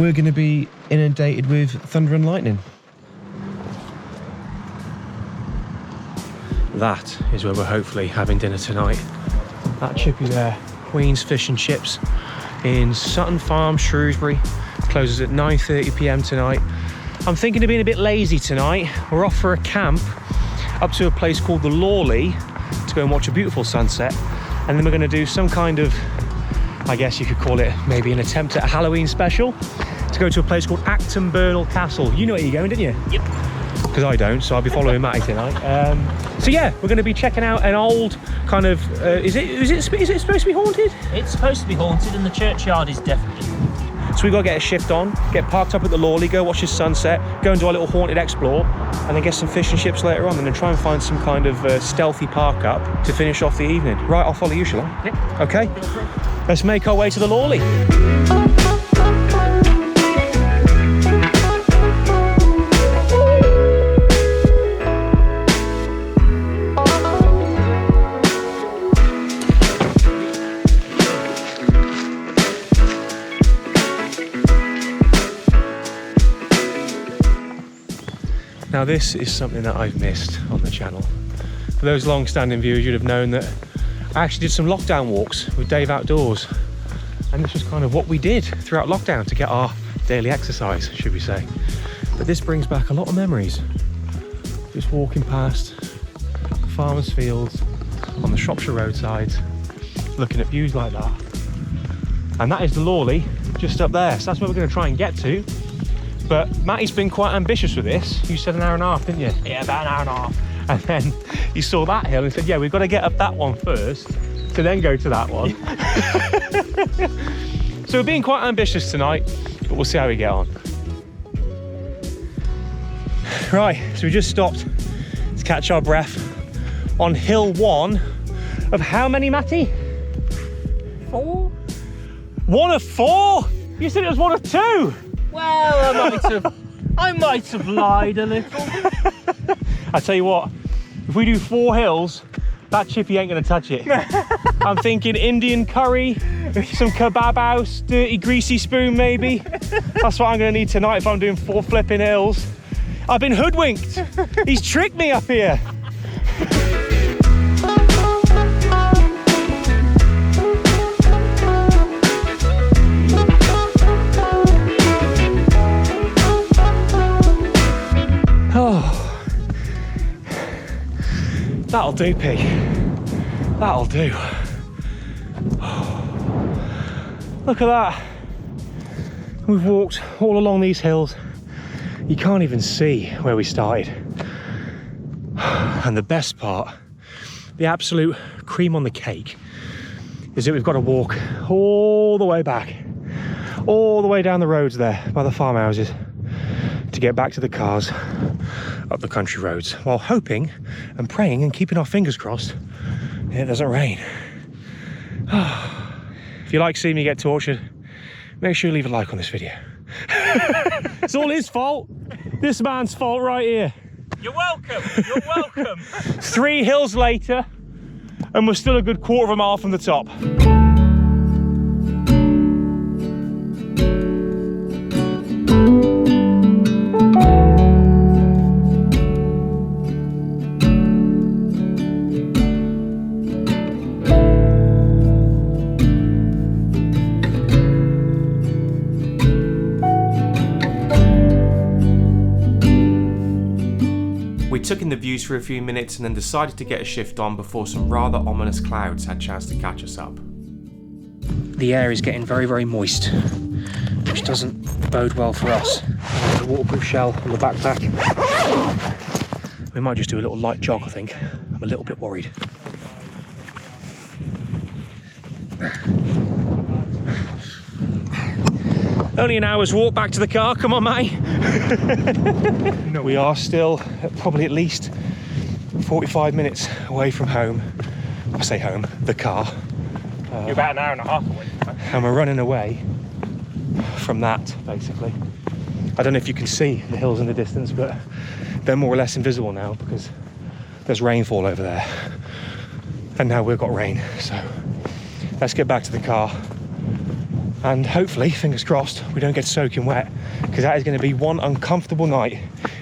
we're going to be inundated with thunder and lightning. That is where we're hopefully having dinner tonight. That chippy there, Queen's Fish and Chips in Sutton Farm, Shrewsbury. Closes at 9:30 p.m. tonight. I'm thinking of being a bit lazy tonight. We're off for a camp up to a place called the Lawley to go and watch a beautiful sunset. And then we're going to do some kind of, I guess you could call it maybe an attempt at a Halloween special, to go to a place called Acton Burnell Castle. You know where you're going, didn't you? Yep. Because I don't, so I'll be following Matty tonight. So yeah, we're going to be checking out an old kind of, is it supposed to be haunted? It's supposed to be haunted, and the churchyard is definitely. So we've got to get a shift on, get parked up at the Lawley, go watch the sunset, go and do our little haunted explore, and then get some fish and chips later on, and then try and find some kind of stealthy park up to finish off the evening. Right, I'll follow you, shall I? Yep. Okay, let's make our way to the Lawley. Now this is something that I've missed on the channel. For those long-standing viewers, you'd have known that I actually did some lockdown walks with Dave Outdoors. And this was kind of what we did throughout lockdown to get our daily exercise, should we say. But this brings back a lot of memories. Just walking past farmers' fields on the Shropshire roadsides, looking at views like that. And that is the Lawley just up there. So that's where we're going to try and get to. But Matty's been quite ambitious with this. You said an hour and a half, didn't you? Yeah, about an hour and a half. And then he saw that hill and said, yeah, we've got to get up that one first to then go to that one. So we're being quite ambitious tonight, but we'll see how we get on. Right, so we just stopped to catch our breath on hill 1 of how many, Matty? 4? 1 of 4? You said it was 1 of 2. Well, I might have lied a little. I tell you what, if we do 4 hills, that chippy ain't gonna touch it. I'm thinking Indian curry, some kebab house, dirty greasy spoon maybe. That's what I'm gonna need tonight if I'm doing 4 flipping hills. I've been hoodwinked. He's tricked me up here. Oh, that'll do, pig. That'll do. Look at that. We've walked all along these hills. You can't even see where we started. And the best part, the absolute cream on the cake, is that we've got to walk all the way back, all the way down the roads there by the farmhouses to get back to the cars up the country roads, while hoping and praying and keeping our fingers crossed it doesn't rain. If you like seeing me get tortured, make sure you leave a like on this video. It's all his fault. This man's fault right here. You're welcome. You're welcome. 3 hills later, and we're still a good quarter of a mile from the top. We took in the views for a few minutes and then decided to get a shift on before some rather ominous clouds had a chance to catch us up. The air is getting very, very moist, which doesn't bode well for us. The waterproof shell on the backpack. We might just do a little light jog, I think. I'm a little bit worried. Only an hour's walk back to the car. Come on, mate. We are still probably at least 45 minutes away from home. I say home, the car. You're about an hour and a half away. And we're running away from that, basically. I don't know if you can see the hills in the distance, but they're more or less invisible now because there's rainfall over there. And now we've got rain, so let's get back to the car And hopefully, fingers crossed, we don't get soaking wet, because that is going to be one uncomfortable night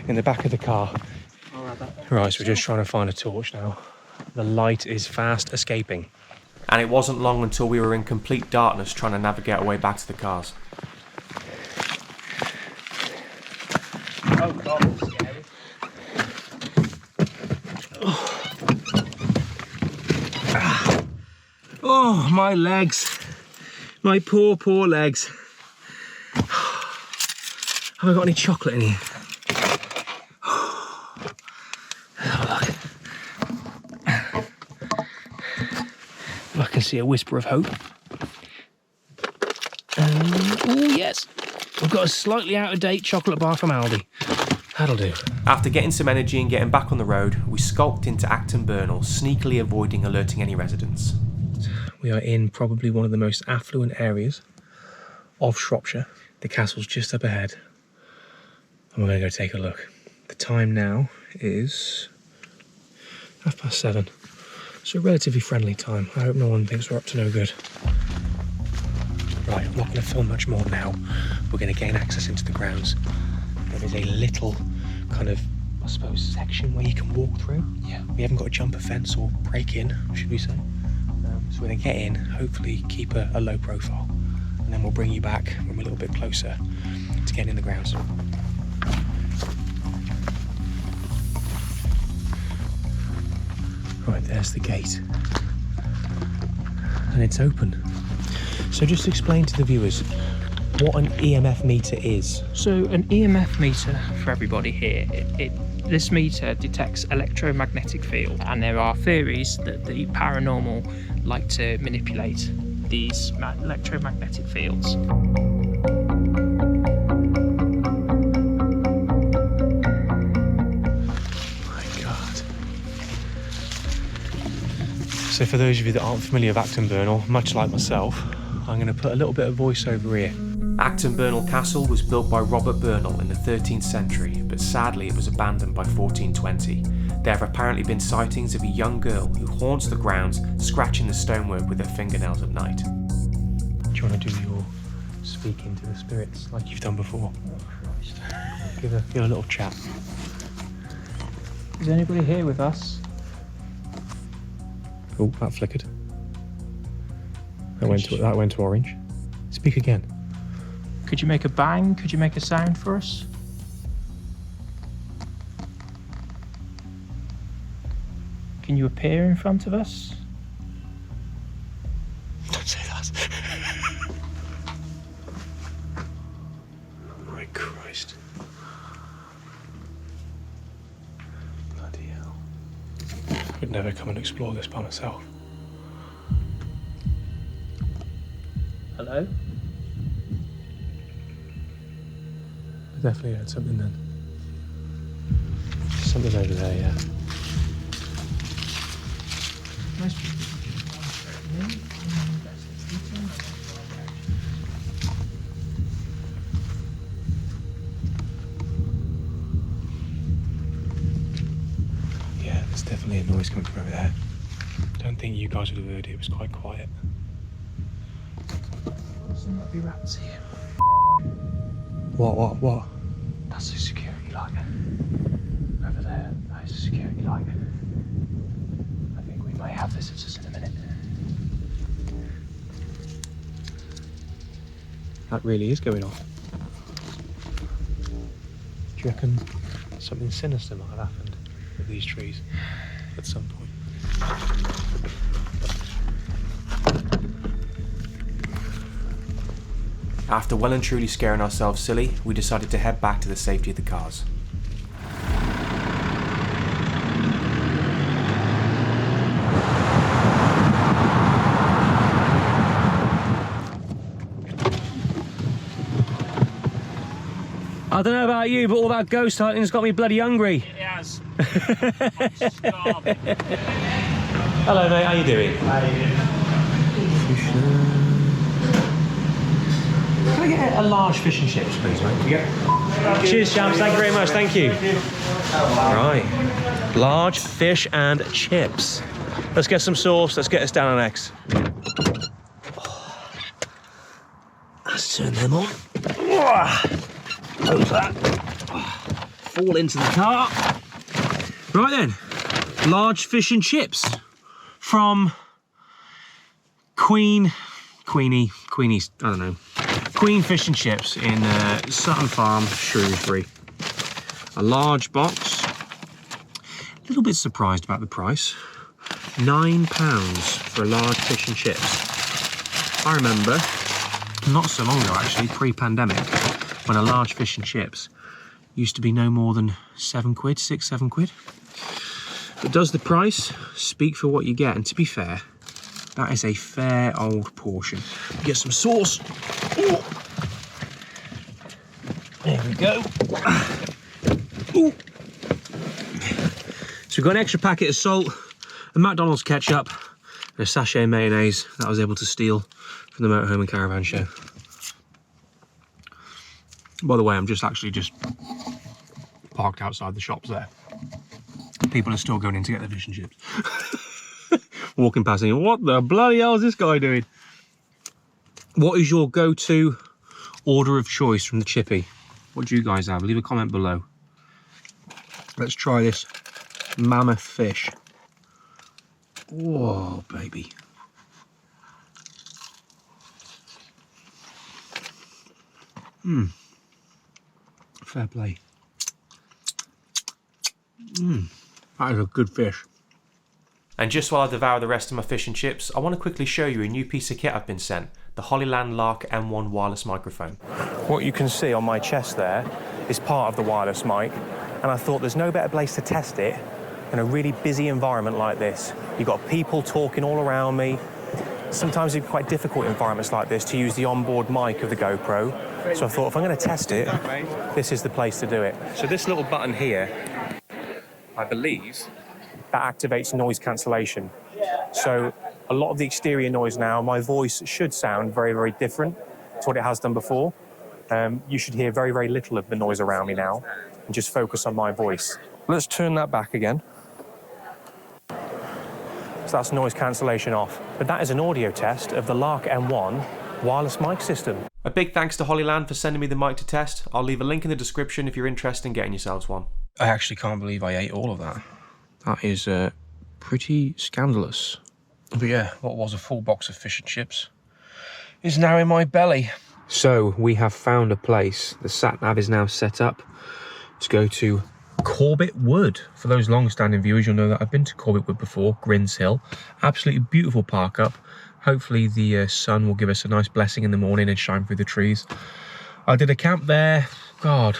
in the back of the car. Right, so we're just trying to find a torch now. The light is fast escaping. And it wasn't long until we were in complete darkness trying to navigate our way back to the cars. Oh God, that's scary. Oh, my legs. My poor, poor legs. Have I got any chocolate in here? I can see a whisper of hope. Oh, yes. We've got a slightly out-of-date chocolate bar from Aldi. That'll do. After getting some energy and getting back on the road, we skulked into Acton Burnell, sneakily avoiding alerting any residents. We are in probably one of the most affluent areas of Shropshire. The castle's just up ahead. And we're going to go take a look. The time now is 7:30. So a relatively friendly time. I hope no one thinks we're up to no good. Right, I'm not going to film much more now. We're going to gain access into the grounds. There is a little kind of, I suppose, section where you can walk through. Yeah. We haven't got a jumper fence or break in, should we say. So we're going to get in, hopefully keep a low profile. And then we'll bring you back when we're a little bit closer to getting in the grounds. Right, there's the gate. And it's open. So just explain to the viewers what an EMF meter is. So an EMF meter, for everybody here, this meter detects electromagnetic field, and there are theories that the paranormal like to manipulate these electromagnetic fields. So for those of you that aren't familiar with Acton Burnell, much like myself, I'm going to put a little bit of voiceover here. Acton Burnell Castle was built by Robert Burnell in the 13th century, but sadly it was abandoned by 1420. There have apparently been sightings of a young girl who haunts the grounds, scratching the stonework with her fingernails at night. Do you want to do your speaking to the spirits like you've done before? Give a little chat. Is anybody here with us? Oh, that flickered. That went to orange. Speak again. Could you make a bang? Could you make a sound for us? Can you appear in front of us? Don't say that. Oh my Christ. Bloody hell. I would never come and explore this by myself. Hello? I definitely heard something then. Something over there, yeah. Yeah, there's definitely a noise coming from over there. Don't think you guys would have heard it. It was quite quiet. There might be rats here. What? That's a security light. Over there, that is a security light. I think we may have visitors in a minute. That really is going off. Do you reckon something sinister might have happened with these trees at some point? After well and truly scaring ourselves silly, we decided to head back to the safety of the cars. I don't know about you, but all that ghost hunting's got me bloody hungry. It has. Hello mate, how you doing? Can I get a large fish and chips, please, mate? Yeah. Cheers, champs. Thank you very much. Thank you. Right. Large fish and chips. Let's get some sauce. Let's get us down on X. Turn them on. Close that. Fall into the car. Right then, large fish and chips from Queenie's, I don't know, Queen Fish and Chips in Sutton Farm, Shrewsbury. A large box. A little bit surprised about the price. £9 for a large fish and chips. I remember, not so long ago actually, pre-pandemic, when a large fish and chips used to be no more than 7 quid, 6-7 quid. But does the price speak for what you get? And to be fair, that is a fair old portion. Get some sauce. Ooh. There we go. Ooh. So we've got an extra packet of salt, a McDonald's ketchup, and a sachet of mayonnaise that I was able to steal from the Motorhome and Caravan show. By the way, I'm just parked outside the shops there. People are still going in to get their fish and chips. Walking past and what the bloody hell is this guy doing? What is your go-to order of choice from the chippy? What do you guys have? Leave a comment below. Let's try this mammoth fish. Whoa, baby. Fair play. That is a good fish. And just while I devour the rest of my fish and chips, I want to quickly show you a new piece of kit I've been sent, the Hollyland Lark M1 wireless microphone. What you can see on my chest there is part of the wireless mic, and I thought there's no better place to test it in a really busy environment like this. You've got people talking all around me. Sometimes it's quite difficult in environments like this to use the onboard mic of the GoPro. So I thought if I'm going to test it, this is the place to do it. So this little button here, I believe, that activates noise cancellation. So a lot of the exterior noise now, my voice should sound very, very different to what it has done before. You should hear very, very little of the noise around me now and just focus on my voice. Let's turn that back again. So that's noise cancellation off. But that is an audio test of the Lark M1 wireless mic system. A big thanks to Hollyland for sending me the mic to test. I'll leave a link in the description if you're interested in getting yourselves one. I actually can't believe I ate all of that. That is pretty scandalous. But yeah, what was a full box of fish and chips is now in my belly. So we have found a place. The sat-nav is now set up to go to Corbett Wood. For those long-standing viewers, you'll know that I've been to Corbett Wood before, Grins Hill. Absolutely beautiful park up. Hopefully the sun will give us a nice blessing in the morning and shine through the trees. I did a camp there, God,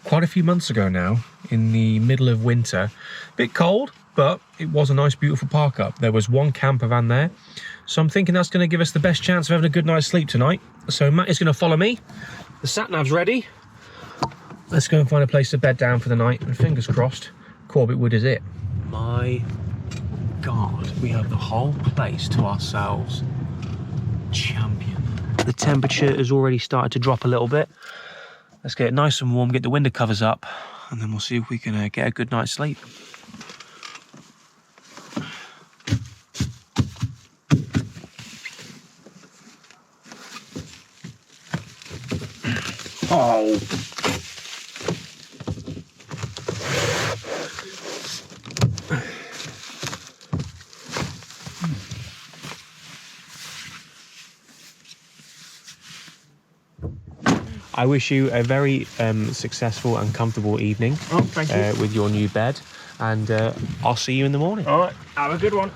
quite a few months ago now, in the middle of winter. A bit cold, but it was a nice, beautiful park up. There was one camper van there, so I'm thinking that's going to give us the best chance of having a good night's sleep tonight. So Matt is going to follow me. The sat-nav's ready. Let's go and find a place to bed down for the night, and fingers crossed, Corbett Wood is it. My God, we have the whole place to ourselves. Champion. The temperature has already started to drop a little bit. Let's get it nice and warm, get the window covers up, and then we'll see if we can get a good night's sleep. Oh. I wish you a very successful and comfortable evening with your new bed, and I'll see you in the morning. All right, have a good one.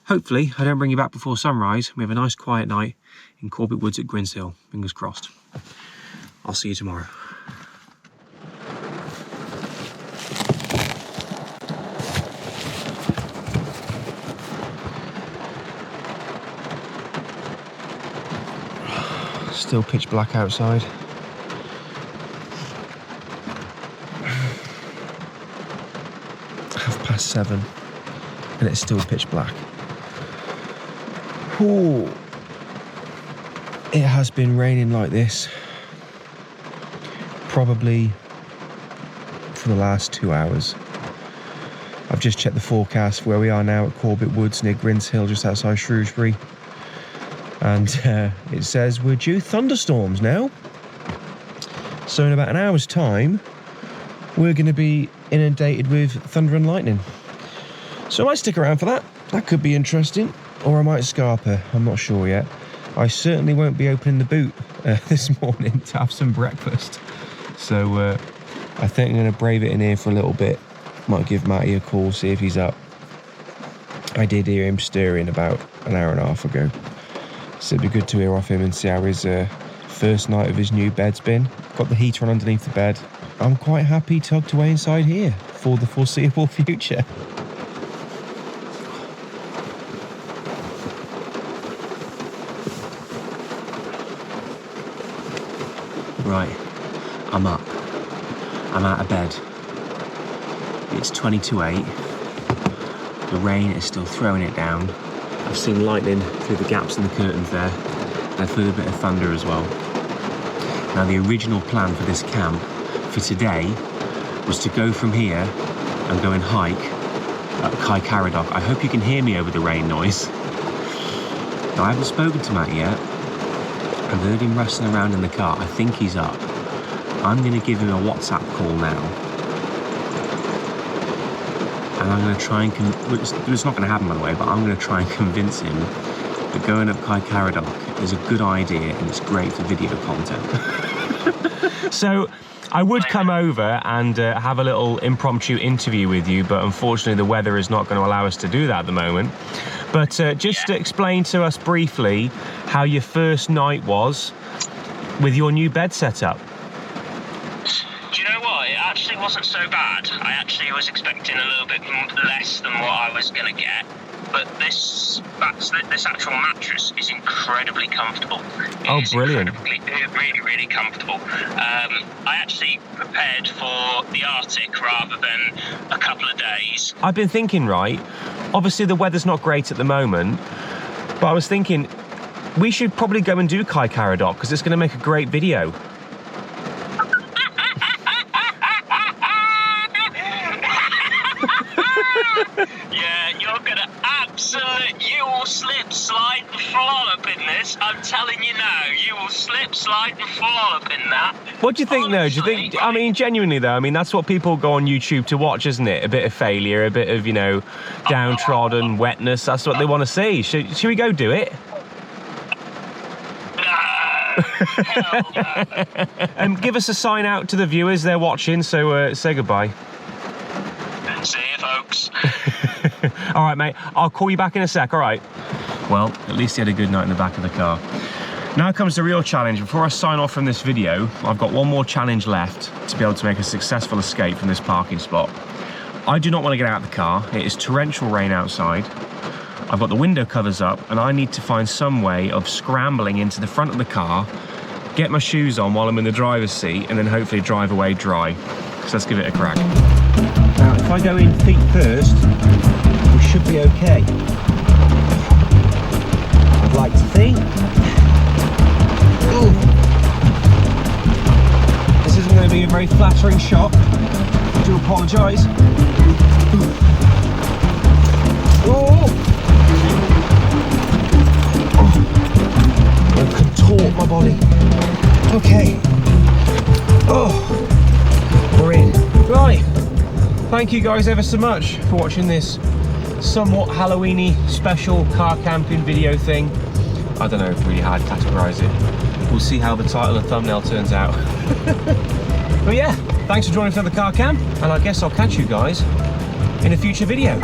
Hopefully, I don't bring you back before sunrise. We have a nice quiet night in Corbett Woods at Grins Hill. Fingers crossed. I'll see you tomorrow. Still pitch black outside. .7 and it's still pitch black. Ooh. It has been raining like this probably for the last 2 hours. I've just checked the forecast for where we are now at Corbett Woods near Grins Hill, just outside Shrewsbury. And it says we're due thunderstorms now. So in about an hour's time, we're going to be inundated with thunder and lightning. So I might stick around for that. That could be interesting. Or I might scarper. I'm not sure yet. I certainly won't be opening the boot this morning to have some breakfast. So I think I'm going to brave it in here for a little bit. Might give Matty a call, see if he's up. I did hear him stirring about an hour and a half ago. So it'd be good to hear off him and see how his first night of his new bed's been. Got the heater on underneath the bed. I'm quite happy tucked away inside here for the foreseeable future. Right, I'm up. I'm out of bed. It's 20 to 8. The rain is still throwing it down. I've seen lightning through the gaps in the curtains there. I've heard a bit of thunder as well. Now the original plan for this camp for today was to go from here and go and hike at Kai Caradoc. I hope you can hear me over the rain noise. Now I haven't spoken to Matt yet. I've heard him rustling around in the car. I think he's up. I'm going to give him a WhatsApp call now. And I'm going to try and... it's not going to happen, by the way, but I'm going to try and convince him that going up Kai Caradoc is a good idea and it's great for video content. So I would come over and have a little impromptu interview with you, but unfortunately the weather is not going to allow us to do that at the moment. But just to explain to us briefly how your first night was with your new bed setup. Do you know what? It actually wasn't so bad. I actually was expecting a little bit less than what I was going to get. But this actual mattress is incredibly comfortable. Oh, brilliant. Really, really comfortable. I actually prepared for the Arctic rather than a couple of days. I've been thinking, right, obviously the weather's not great at the moment, but I was thinking we should probably go and do Kai Caradoc because it's going to make a great video. Yeah, you're gonna you will slip, slide and flollop in this. I'm telling you now, you will slip, slide and flollop in that. What do you think, though? Do you think, I mean, genuinely though, I mean, that's what people go on YouTube to watch, isn't it? A bit of failure, a bit of, you know, downtrodden, wetness. That's what they want to see. Should we go do it? Hell no. Give us a sign out to the viewers, they're watching, so say goodbye. See you, folks. All right, mate, I'll call you back in a sec, all right? Well, at least he had a good night in the back of the car. Now comes the real challenge. Before I sign off from this video, I've got one more challenge left to be able to make a successful escape from this parking spot. I do not want to get out of the car. It is torrential rain outside. I've got the window covers up and I need to find some way of scrambling into the front of the car, get my shoes on while I'm in the driver's seat, and then hopefully drive away dry. So let's give it a crack. Now, if I go in feet first, we should be okay. I'd like to think. Ooh. This isn't going to be a very flattering shot. I do apologise. Oh! I contort my body. Okay. Oh, we're in. Right. Thank you guys ever so much for watching this somewhat Halloween-y special car camping video thing. I don't know really how to categorise it. We'll see how the title and thumbnail turns out. But yeah, thanks for joining for the car camp, and I guess I'll catch you guys in a future video.